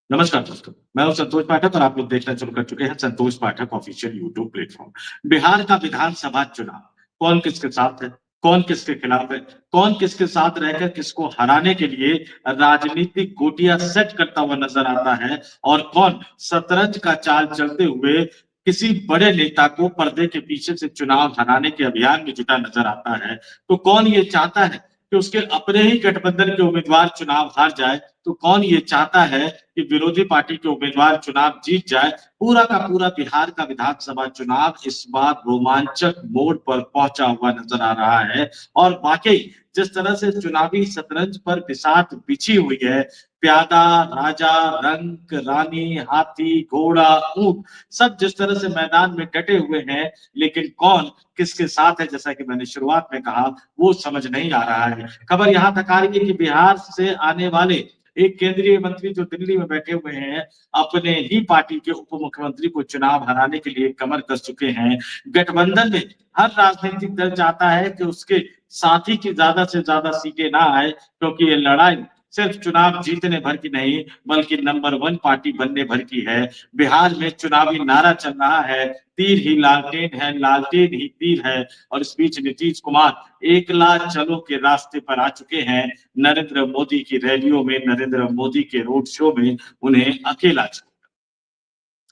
नमस्कार दोस्तों, मैं हूं संतोष पाठक और आप लोग देखना शुरू कर चुके हैं संतोष पाठक ऑफिशियल यूट्यूब प्लेटफॉर्म। बिहार का विधानसभा चुनाव कौन किसके साथ है, कौन किसके खिलाफ है, कौन किसके साथ रहकर किसको हराने के लिए राजनीतिक गोटियां सेट करता हुआ नजर आता है और कौन शतरंज का चाल चलते हुए किसी बड़े नेता को पर्दे के पीछे से चुनाव हराने के अभियान में जुटा नजर आता है। तो कौन ये चाहता है कि उसके अपने ही गठबंधन के उम्मीदवार चुनाव हार जाए, तो कौन ये चाहता है कि विरोधी पार्टी के उम्मीदवार चुनाव जीत जाए। पूरा का पूरा बिहार का विधानसभा चुनाव इस बार रोमांचक मोड़ पर पहुंचा हुआ नजर आ रहा है और वाकई जिस तरह से चुनावी शतरंज पर बिसात बिछी हुई है, प्यादा, राजा, रंक, रानी, हाथी, घोड़ा, ऊंट, सब जिस तरह से मैदान में डटे हुए हैं, लेकिन कौन किसके साथ है, जैसा कि मैंने शुरुआत में कहा, वो समझ नहीं आ रहा है। खबर यहां तक आ रही है कि बिहार से आने वाले एक केंद्रीय मंत्री जो दिल्ली में बैठे हुए हैं, अपने ही पार्टी के उप मुख्यमंत्री को चुनाव हराने के लिए कमर कस चुके हैं। गठबंधन में हर राजनीतिक दल चाहता है कि उसके साथी की ज्यादा से ज्यादा सीटें ना आए, क्योंकि ये लड़ाई सिर्फ चुनाव जीतने भर की नहीं बल्कि नंबर वन पार्टी बनने भर की है। बिहार में चुनावी नारा चल रहा है, तीर ही लालटेन है, लालटेन ही तीर है। और इस बीच नीतीश कुमार एक लाख चलो के रास्ते पर आ चुके हैं। नरेंद्र मोदी की रैलियों में, नरेंद्र मोदी के रोड शो में उन्हें अकेला छोड़ा।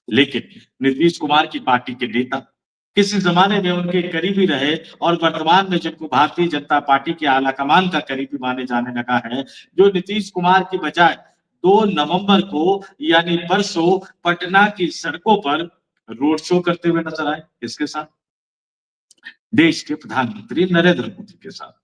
लेकिन नीतीश कुमार की पार्टी के नेता किसी जमाने में उनके करीबी रहे और वर्तमान में जिनको भारतीय जनता पार्टी के आलाकमान का करीबी माने जाने लगा है, जो नीतीश कुमार की बजाय 2 नवंबर को यानी परसों पटना की सड़कों पर रोड शो करते हुए नजर आए। किसके साथ? देश के प्रधानमंत्री नरेंद्र मोदी के साथ।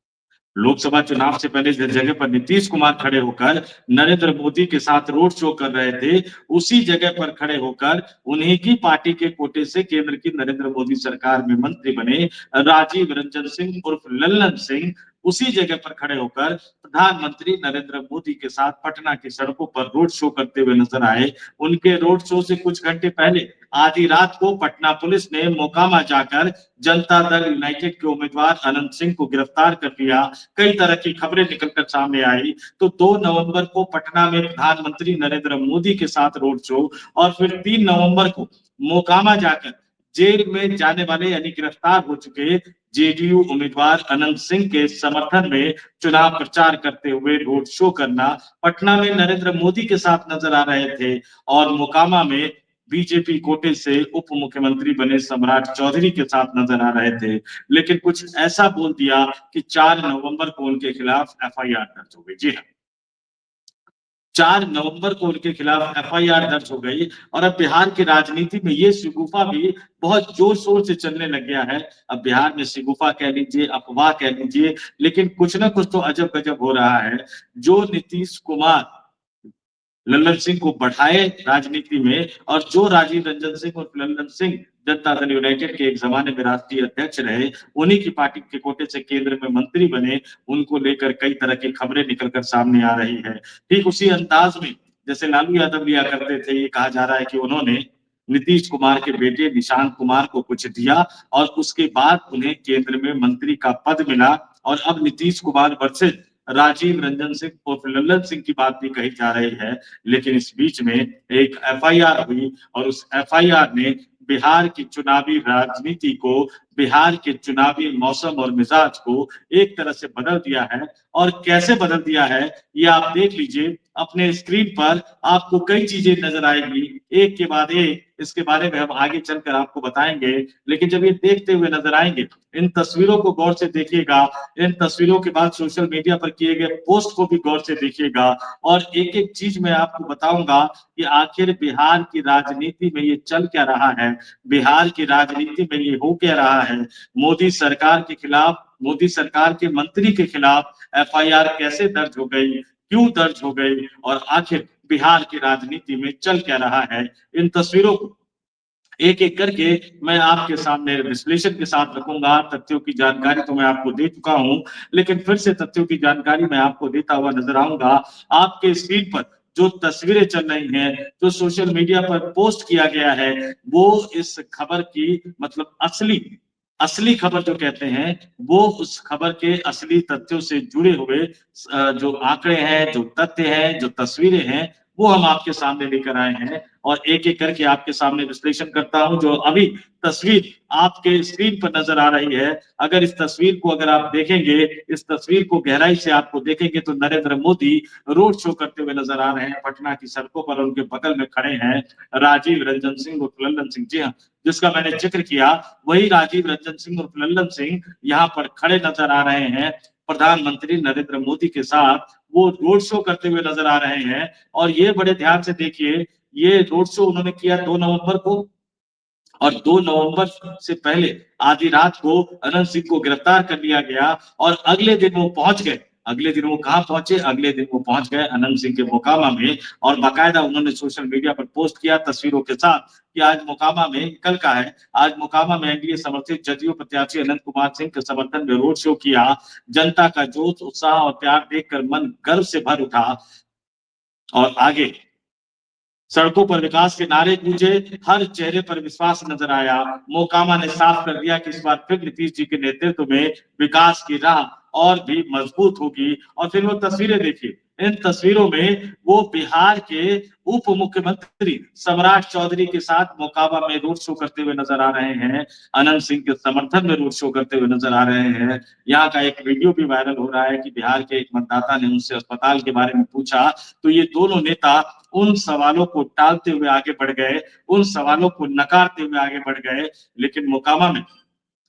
लोकसभा चुनाव से पहले जिस जगह पर नीतीश कुमार खड़े होकर नरेंद्र मोदी के साथ रोड शो कर रहे थे, उसी जगह पर खड़े होकर उन्हीं की पार्टी के कोटे से केंद्र की नरेंद्र मोदी सरकार में मंत्री बने राजीव रंजन सिंह उर्फ लल्लन सिंह उसी जगह पर खड़े होकर प्रधानमंत्री नरेंद्र मोदी के साथ पटना की सड़कों पर रोड शो करते हुए नजर आए। उनके रोड शो से कुछ घंटे पहले आधी रात को पटना पुलिस ने मोकामा जाकर जनता दल यूनाइटेड के उम्मीदवार अनंत सिंह को गिरफ्तार कर लिया। कई तरह की खबरें निकलकर सामने आई। तो 2 नवंबर को पटना में प्रधानमंत्री नरेंद्र मोदी के साथ रोड शो और फिर 3 नवंबर को मोकामा जाकर जेल में जाने वाले यानी गिरफ्तार हो चुके जेडीयू उम्मीदवार अनंत सिंह के समर्थन में चुनाव प्रचार करते हुए रोड शो करना। पटना में नरेंद्र मोदी के साथ नजर आ रहे थे और मोकामा में बीजेपी कोटे से उप मुख्यमंत्री बने सम्राट चौधरी के साथ नजर आ रहे थे। लेकिन कुछ ऐसा बोल दिया कि 4 नवंबर को उनके खिलाफ एफआईआर दर्ज हो गई। जी हाँ, 4 नवंबर को उनके खिलाफ एफआईआर दर्ज हो गई और अब बिहार की राजनीति में ये शिगुफा भी बहुत जोर शोर से चलने लग गया है। अब बिहार में शिगुफा कह लीजिए, अफवाह कह लीजिए, लेकिन कुछ ना कुछ तो अजब गजब हो रहा है। जो नीतीश कुमार लल्लन सिंह को बढ़ाए राजनीति में और जो राजीव रंजन सिंह और लल्लन सिंह जनता दल यूनाइटेड के एक जमाने में राष्ट्रीय अध्यक्ष रहे, उन्हीं की पार्टी के कोटे से केंद्र में मंत्री बने, उनको लेकर कई तरह की खबरें निकलकर सामने आ रही है। ठीक उसी अंदाज में जैसे लालू यादव लिया करते थे, ये कहा जा रहा है कि उन्होंने नीतीश कुमार के बेटे निशांत कुमार को कुछ दिया और उसके बाद उन्हें केंद्र में मंत्री का पद मिला। और अब नीतीश कुमार वर्सेज राजीव रंजन सिंह उर्फ लल्लन सिंह की बात भी कही जा रही है। लेकिन इस बीच में एक एफआईआर हुई और उस एफआईआर ने बिहार की चुनावी राजनीति को, बिहार के चुनावी मौसम और मिजाज को एक तरह से बदल दिया है। और कैसे बदल दिया है ये आप देख लीजिए अपने स्क्रीन पर, आपको कई चीजें नजर आएंगी एक के बाद एक। इसके बारे में हम आगे चलकर आपको बताएंगे, लेकिन जब ये देखते हुए नजर आएंगे, इन तस्वीरों को गौर से देखिएगा, इन तस्वीरों के बाद सोशल मीडिया पर किए गए पोस्ट को भी गौर से देखिएगा और एक एक चीज मैं आपको बताऊंगा कि आखिर बिहार की राजनीति में ये चल क्या रहा है, बिहार की राजनीति में ये हो क्या रहा है। मोदी सरकार के खिलाफ, मोदी सरकार के मंत्री के खिलाफ एफआईआर कैसे दर्ज हो गई, क्यों दर्ज हो गई और आखिर बिहार की राजनीति में चल क्या रहा है। इन तस्वीरों को एक एक करके मैं आपके सामने विश्लेषण के साथ रखूंगा। तथ्यों की जानकारी तो मैं आपको दे चुका हूं, लेकिन फिर से तथ्यों की जानकारी मैं आपको देता हुआ नजर आऊंगा। आपके स्क्रीन पर जो तस्वीरें चल रही हैं, जो सोशल मीडिया पर पोस्ट किया गया है, वो इस खबर की मतलब असली असली खबर जो कहते हैं, वो उस खबर के असली तथ्यों से जुड़े हुए जो आंकड़े हैं, जो तथ्य हैं, जो तस्वीरें हैं, वो हम आपके सामने लेकर आए हैं और एक-एक करके आपके सामने विश्लेषण करता हूँ। जो अभी तस्वीर आपके स्क्रीन पर नज़र आ रही है, अगर इस तस्वीर को अगर आप देखेंगे, इस तस्वीर को गहराई से आपको देखेंगे तो नरेंद्र मोदी रोड शो करते हुए नज़र आ रहे हैं पटना की सड़कों पर। उनके बगल में खड़े हैं राजीव रंजन सिंह उर्फ लल्लन सिंह। जी हाँ, जिसका मैंने ज़िक्र किया, वही राजीव रंजन सिंह उर्फ लल्लन सिंह यहाँ पर खड़े नज़र आ रहे हैं प्रधानमंत्री नरेंद्र मोदी के साथ। वो रोड शो करते हुए नज़र आ रहे हैं और ये बड़े ध्यान से देखिए, ये रोड शो उन्होंने किया 2 नवंबर को और 2 नवंबर से पहले आधी रात को अनंत सिंह को गिरफ्तार कर लिया गया और अगले दिन वो पहुंच गए। अगले दिन वो कहाँ पहुंचे? अगले दिन वो पहुंच गए अनंत सिंह के मोकामा में और बाकायदा उन्होंने सोशल मीडिया पर पोस्ट किया तस्वीरों के साथ कि आज मोकामा में, कल का है, आज मोकामा में एनडीए समर्थित जदयू प्रत्याशी अनंत कुमार सिंह के समर्थन में रोड शो किया। जनता का जोश, उत्साह और प्यार देखकर मन गर्व से भर उठा और आगे सड़कों पर विकास के नारे गूंजे, हर चेहरे पर विश्वास नजर आया। मोकामा ने साफ कर दिया कि इस बार फिर नीतीश जी के नेतृत्व में विकास की राह और भी मजबूत होगी। और फिर वो तस्वीरें देखिए, इन तस्वीरों में वो बिहार के उप मुख्यमंत्री सम्राट चौधरी के साथ मोकामा में रोड शो करते हुए नजर आ रहे हैं। अनंत सिंह के समर्थन में रोड शो करते हुए नजर आ रहे हैं। यहाँ का एक वीडियो भी वायरल हो रहा है कि बिहार के एक मतदाता ने उनसे अस्पताल के बारे में पूछा, तो ये दोनों नेता उन सवालों को टालते हुए आगे बढ़ गए, उन सवालों को नकारते हुए आगे बढ़ गए। लेकिन मोकामा में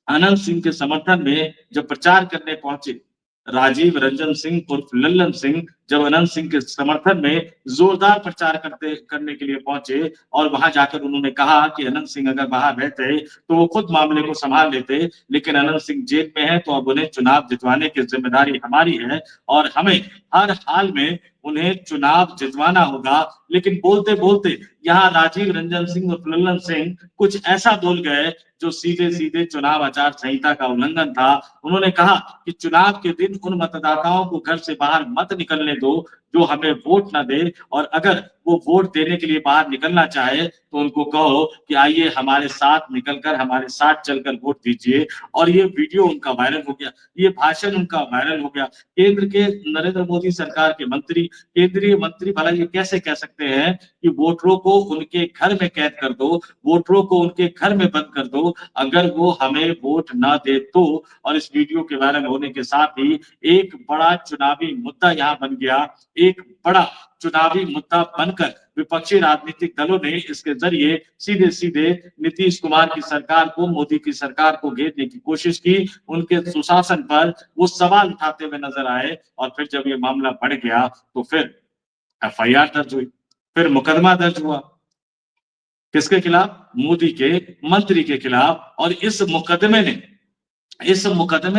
अनंत सिंह के समर्थन में जब प्रचार करने पहुंचे राजीव रंजन सिंह उर्फ लल्लन सिंह, जब अनंत सिंह के समर्थन में जोरदार प्रचार करने के लिए पहुंचे और वहां जाकर उन्होंने कहा कि अनंत सिंह अगर बाहर रहते तो वो खुद मामले को संभाल लेते, लेकिन अनंत सिंह जेल में है तो अब उन्हें चुनाव जितवाने की जिम्मेदारी हमारी है और हमें हर हाल में उन्हें चुनाव जितवाना होगा। लेकिन बोलते बोलते यहाँ राजीव रंजन सिंह उर्फ लल्लन सिंह कुछ ऐसा बोल गए जो सीधे सीधे चुनाव आचार संहिता का उल्लंघन था। उन्होंने कहा कि चुनाव के दिन उन मतदाताओं को घर से बाहर मत निकलने दो जो हमें वोट न दे, और अगर वो वोट देने के लिए बाहर निकलना चाहे तो उनको कहो कि आइए हमारे साथ निकलकर, हमारे साथ चलकर वोट दीजिए। और ये वीडियो उनका वायरल हो गया, ये भाषण उनका वायरल हो गया। केंद्र के नरेंद्र मोदी सरकार के मंत्री, केंद्रीय मंत्री भला ये कैसे कह सकते हैं कि वोटरों को उनके घर में कैद कर दो, वोटरों को उनके घर में बंद कर दो अगर वो हमें वोट ना दे तो। और इस वीडियो के वायरल होने के साथ ही एक बड़ा चुनावी मुद्दा यहाँ बन गया, एक बड़ा चुनावी मुद्दा बनकर विपक्षी राजनीतिक दलों ने इसके जरिए सीधे सीधे नीतीश कुमार की सरकार को, मोदी की सरकार को घेरने की कोशिश की। उनके सुशासन पर वो सवाल उठाते हुए नजर आए और फिर जब ये मामला बढ़ गया तो फिर एफआईआर दर्ज हुई, फिर मुकदमा दर्ज हुआ। किसके खिलाफ? मोदी के मंत्री के खिलाफ। और इस मुकदमे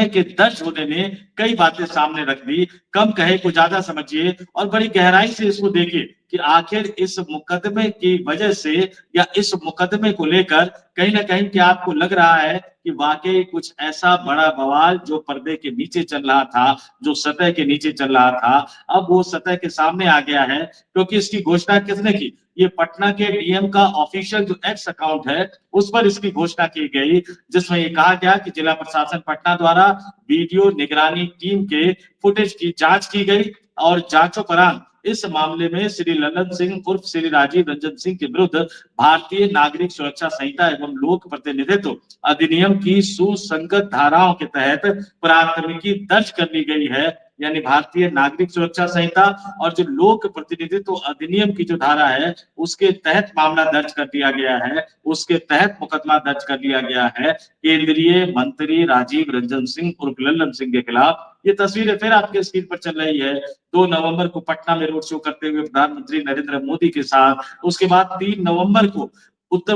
के दर्ज होने ने कई बातें सामने रख दी। कम कहे को ज्यादा समझिए और बड़ी गहराई से इसको देखिए कि आखिर इस मुकदमे की वजह से या इस मुकदमे को लेकर कहीं ना कहीं क्या आपको लग रहा है कि वाकई कुछ ऐसा बड़ा बवाल जो पर्दे के नीचे चल रहा था, जो सतह के नीचे चल रहा था, अब वो सतह के सामने आ गया है। क्योंकि इसकी घोषणा किसने की? ये पटना के डीएम का ऑफिशियल जो एक्स अकाउंट है उस पर इसकी घोषणा की गई, जिसमें ये कहा गया कि जिला प्रशासन पटना द्वारा वीडियो निगरानी टीम के फुटेज की जांच की गई और जांचोपरांत इस मामले में श्री लल्लन सिंह उर्फ श्री राजीव रंजन सिंह के विरुद्ध भारतीय नागरिक सुरक्षा संहिता एवं लोक प्रतिनिधित्व अधिनियम की सुसंगत धाराओं के तहत प्राथमिकी दर्ज कर ली गई है। यानी भारतीय नागरिक सुरक्षा संहिता और जो लोक प्रतिनिधित्व अधिनियम की जो धारा है उसके तहत मामला दर्ज कर दिया गया है, उसके तहत मुकदमा दर्ज कर लिया गया है केंद्रीय मंत्री राजीव रंजन सिंह उर्फ लल्लन सिंह के खिलाफ। ये तस्वीरें फिर आपके स्क्रीन पर चल रही है। 2 नवंबर को पटना में रोड शो करते हुए प्रधानमंत्री नरेंद्र मोदी के साथ, उसके बाद 3 नवंबर को उप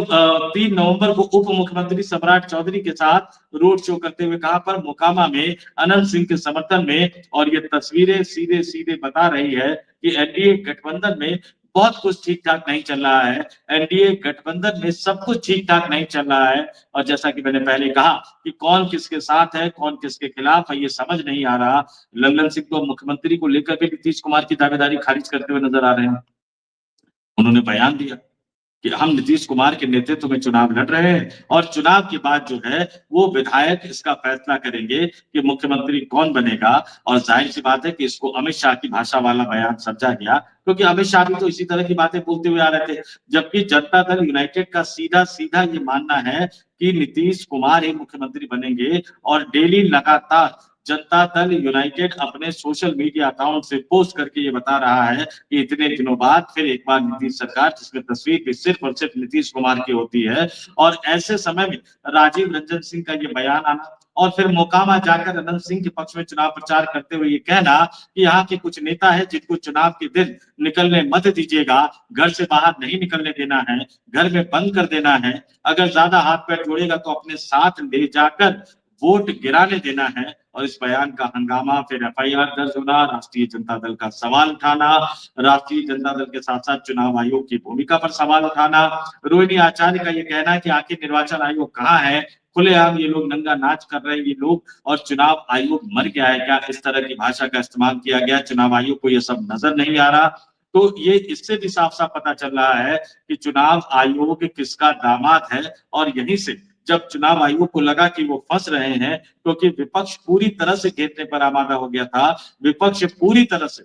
मुख्यमंत्री सम्राट चौधरी के साथ रोड शो करते हुए कहां पर? मोकामा में अनंत सिंह के समर्थन में। और ये तस्वीरें सीधे सीधे बता रही है कि एनडीए गठबंधन में बहुत कुछ ठीक ठाक नहीं चल रहा है। एनडीए गठबंधन में सब कुछ ठीक ठाक नहीं चल रहा है। और जैसा कि मैंने पहले कहा कि कौन किसके साथ है, कौन किसके खिलाफ है, ये समझ नहीं आ रहा। लल्लन सिंह तो मुख्यमंत्री को लेकर भी नीतीश कुमार की दावेदारी खारिज करते हुए नजर आ रहे हैं। उन्होंने बयान दिया कि हम नीतीश कुमार के नेतृत्व में चुनाव लड़ रहे हैं और चुनाव के बाद जो है वो विधायक इसका फैसला करेंगे कि मुख्यमंत्री कौन बनेगा। और जाहिर-सी बात है कि इसको अमित शाह की भाषा वाला बयान समझा गया, क्योंकि अमित शाह भी तो इसी तरह की बातें बोलते हुए आ रहे थे। जबकि जनता दल यूनाइटेड का सीधा-सीधा ये मानना है कि नीतीश कुमार ही मुख्यमंत्री बनेंगे और डेली लगातार जनता दल यूनाइटेड अपने सोशल मीडिया अकाउंट से पोस्ट करके ये बता रहा है कि इतने दिनों बाद फिर एक बार नीतीश सरकार, जिसमें तस्वीर भी सिर्फ और सिर्फ नीतीश कुमार की होती है। और ऐसे समय में राजीव रंजन सिंह का ये बयान आना और फिर मोकामा जाकर अनंत सिंह के पक्ष में चुनाव प्रचार करते हुए ये कहना कि यहाँ के कुछ नेता है जिनको चुनाव के दिन निकलने मत दीजिएगा, घर से बाहर नहीं निकलने देना है, घर में बंद कर देना है, अगर ज्यादा हाथ पैर जोड़ेगा तो अपने साथ ले जाकर वोट गिराने देना है। और इस बयान का हंगामा, फिर एफआईआर दर्ज होना, राष्ट्रीय जनता दल का सवाल उठाना, राष्ट्रीय जनता दल के साथ साथ चुनाव आयोग की भूमिका पर सवाल उठाना, रोहिणी आचार्य का ये कहना है कि आखिर निर्वाचन आयोग कहाँ है, खुलेआम ये लोग नंगा नाच कर रहे हैं ये लोग, और चुनाव आयोग मर गया है क्या, इस तरह की भाषा का इस्तेमाल किया गया। चुनाव आयोग को ये सब नजर नहीं आ रहा। तो ये इससे भी साफ साफ पता चल रहा है कि चुनाव आयोग किसका दामाद है। और यहीं से जब चुनाव आयोग को लगा कि वो फंस रहे हैं, क्योंकि विपक्ष पूरी तरह से घेरने पर आमादा हो गया था, विपक्ष पूरी तरह से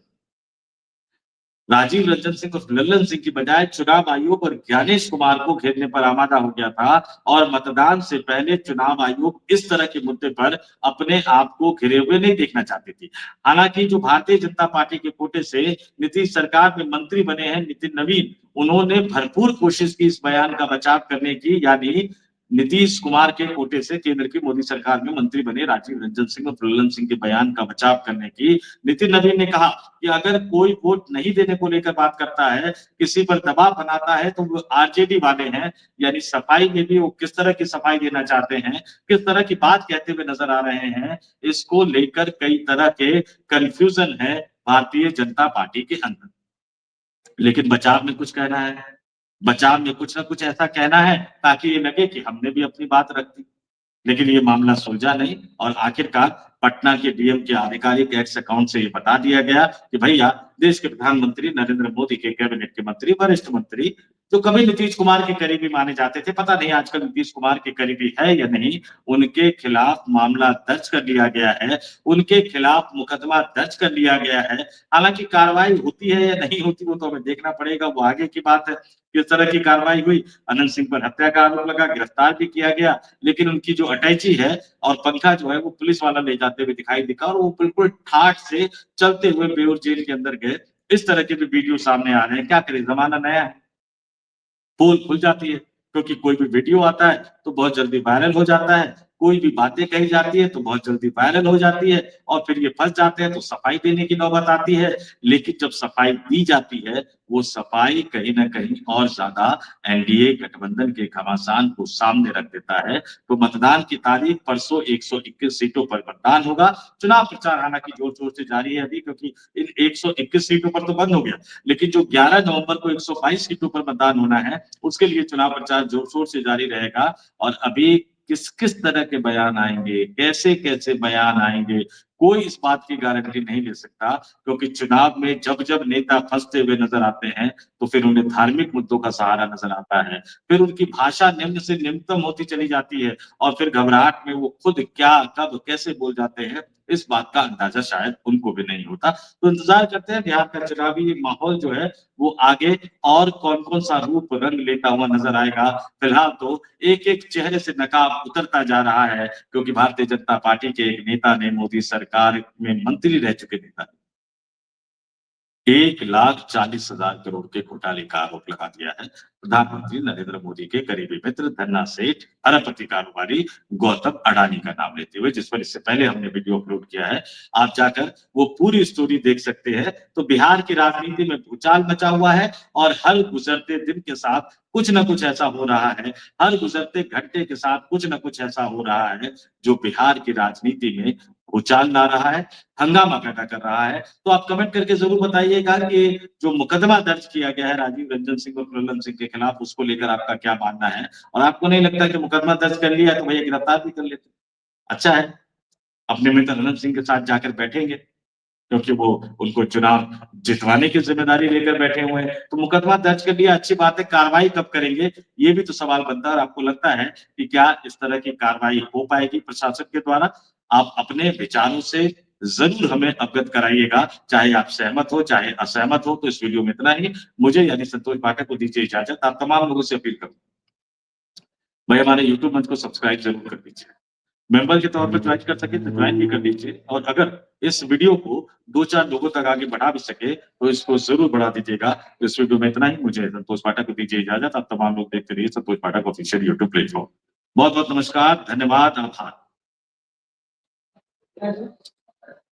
राजीव रंजन सिंह और लल्लन सिंह की बजाय चुनाव आयोग और ज्ञानेश कुमार को घेरने पर आमादा हो गया था। और मतदान से पहले चुनाव आयोग इस तरह के मुद्दे पर अपने आप को घिरे हुए नहीं देखना चाहती थी। हालांकि जो भारतीय जनता पार्टी के कोटे से नीतीश सरकार में मंत्री बने हैं नितिन नवीन, उन्होंने भरपूर कोशिश की इस बयान का बचाव करने की, यानी नीतीश कुमार के कोटे से केंद्र की मोदी सरकार में मंत्री बने राजीव रंजन सिंह और लल्लन सिंह के बयान का बचाव करने की। नितिन नवीन ने कहा कि अगर कोई वोट नहीं देने को लेकर बात करता है, किसी पर दबाव बनाता है, तो वो आरजेडी वाले हैं। यानी सफाई में भी वो किस तरह की सफाई देना चाहते हैं, किस तरह की बात कहते हुए नजर आ रहे हैं, इसको लेकर कई तरह के कंफ्यूजन है भारतीय जनता पार्टी के अंदर। लेकिन बचाव में कुछ कहना है, बचाव में कुछ ना कुछ ऐसा कहना है ताकि ये लगे कि हमने भी अपनी बात रख दी। लेकिन ये मामला सुलझा नहीं और आखिरकार पटना के डीएम के आधिकारिक एक्स अकाउंट से ये बता दिया गया कि भैया, देश के प्रधानमंत्री नरेंद्र मोदी के कैबिनेट के मंत्री, वरिष्ठ मंत्री, जो कभी नीतीश कुमार के करीबी माने जाते थे, पता नहीं आजकल नीतीश कुमार के करीबी है या नहीं, उनके खिलाफ मामला दर्ज कर लिया गया है, उनके खिलाफ मुकदमा दर्ज कर लिया गया है। हालांकि कार्रवाई होती है या नहीं होती वो तो हमें देखना पड़ेगा, वो आगे की बात है। किस तरह की कार्रवाई हुई, अनंत सिंह पर हत्या का आरोप लगा, गिरफ्तार भी किया गया, लेकिन उनकी जो अटैची है और पंखा जो है वो पुलिस वाला ले जाते हुए दिखाई दिखा और वो बिल्कुल ठाठ से चलते हुए बेऊर जेल के अंदर गए। इस तरह के भी वीडियो सामने आ रहे हैं। क्या करें, जमाना नया है, पोल खुल जाती है, क्योंकि कोई भी वीडियो आता है तो बहुत जल्दी वायरल हो जाता है, कोई भी बातें कही जाती है तो बहुत जल्दी वायरल हो जाती है और फिर ये फंस जाते हैं तो सफाई देने की नौबत आती है। लेकिन जब सफाई दी जाती है, वो सफाई कहीं ना कहीं और ज्यादा एनडीए गठबंधन के घमासान को सामने रख देता है। तो मतदान की तारीख परसों 121 सीटों पर मतदान होगा। चुनाव प्रचार हालांकि जोर शोर से जारी है अभी, क्योंकि इन 121 सीटों पर तो बंद हो गया, लेकिन जो 11 नवंबर को 122 सीटों पर मतदान होना है, उसके लिए चुनाव प्रचार जोर शोर से जारी रहेगा। और अभी किस किस तरह के बयान आएंगे, कैसे कैसे बयान आएंगे, कोई इस बात की गारंटी नहीं ले सकता, क्योंकि चुनाव में जब जब नेता फंसते हुए नजर आते हैं तो फिर उन्हें धार्मिक मुद्दों का सहारा नजर आता है, फिर उनकी भाषा निम्न से निम्नतम होती चली जाती है और फिर घबराहट में वो खुद क्या कब कैसे बोल जाते हैं, इस बात का अंदाजा शायद उनको भी नहीं होता। तो इंतजार करते हैं बिहार का चुनावी माहौल जो है वो आगे और कौन कौन सा रूप रंग लेता हुआ नजर आएगा। फिलहाल तो एक एक चेहरे से नकाब उतरता जा रहा है, क्योंकि भारतीय जनता पार्टी के एक नेता ने मोदी सरकार में मंत्री रह चुके नेता 1,40,000 करोड़ के घोटाले का आरोप लगा दिया है प्रधानमंत्री नरेंद्र मोदी के करीबी मित्र धन्ना सेठ अरबपति कारोबारी गौतम अडानी का नाम लेते हुए, जिस पर इससे पहले हमने वीडियो अपलोड किया है। आप जाकर वो पूरी स्टोरी देख सकते हैं। तो बिहार की राजनीति में भूचाल मचा हुआ है और हर गुजरते दिन के साथ कुछ ना कुछ ऐसा हो रहा है, हर गुजरते घंटे के साथ कुछ ना कुछ ऐसा हो रहा है जो बिहार की राजनीति में भूचाल ला रहा है, हंगामा पैदा कर रहा है। तो आप कमेंट करके जरूर बताइएगा कि जो मुकदमा दर्ज किया गया है राजीव रंजन सिंह और लल्लन सिंह के खिलाफ, उसको लेकर आपका क्या मानना है, और आपको नहीं लगता कि मुकदमा दर्ज कर लिया तो भैया गिरफ्तार भी कर लेते? अच्छा है, अपने मित्र लल्लन सिंह के साथ जाकर बैठेंगे, क्योंकि वो उनको चुनाव जितवाने की जिम्मेदारी लेकर बैठे हुए हैं। तो मुकदमा दर्ज कर लिया, अच्छी बात है, कार्रवाई कब करेंगे? ये भी तो सवाल बनता है और आपको लगता है कि क्या इस तरह की कार्रवाई हो पाएगी प्रशासन के द्वारा? आप अपने विचारों से ज़रूर हमें अवगत कराइएगा, चाहे आप सहमत हो, चाहे असहमत हो। तो इस वीडियो में इतना ही। मुझे यानी संतोष पाठक को दीजिए इजाज़त। आप तमाम लोगों से अपील करूँगा, भाई हमारे यूट्यूब मंच को सब्सक्राइब ज़रूर कर दीजिए। मेंबर के तौर पर ज्वाइन कर सके तो ज्वाइन भी कर लीजिए और अगर इस वीडियो को 2-4 लोगों तक आगे बढ़ा भी सके तो इसको ज़रूर बढ़ा दीजिएगा। तो इस वीडियो में इतना ही। मुझे संतोष पाठक को दीजिए इजाज़त। आप तमाम लोग देखते रहिए संतोष पाठक ऑफिशियल यूट्यूब प्लेटफ़ॉर्म। बहुत-बहुत नमस्कार, धन्यवाद, आभार।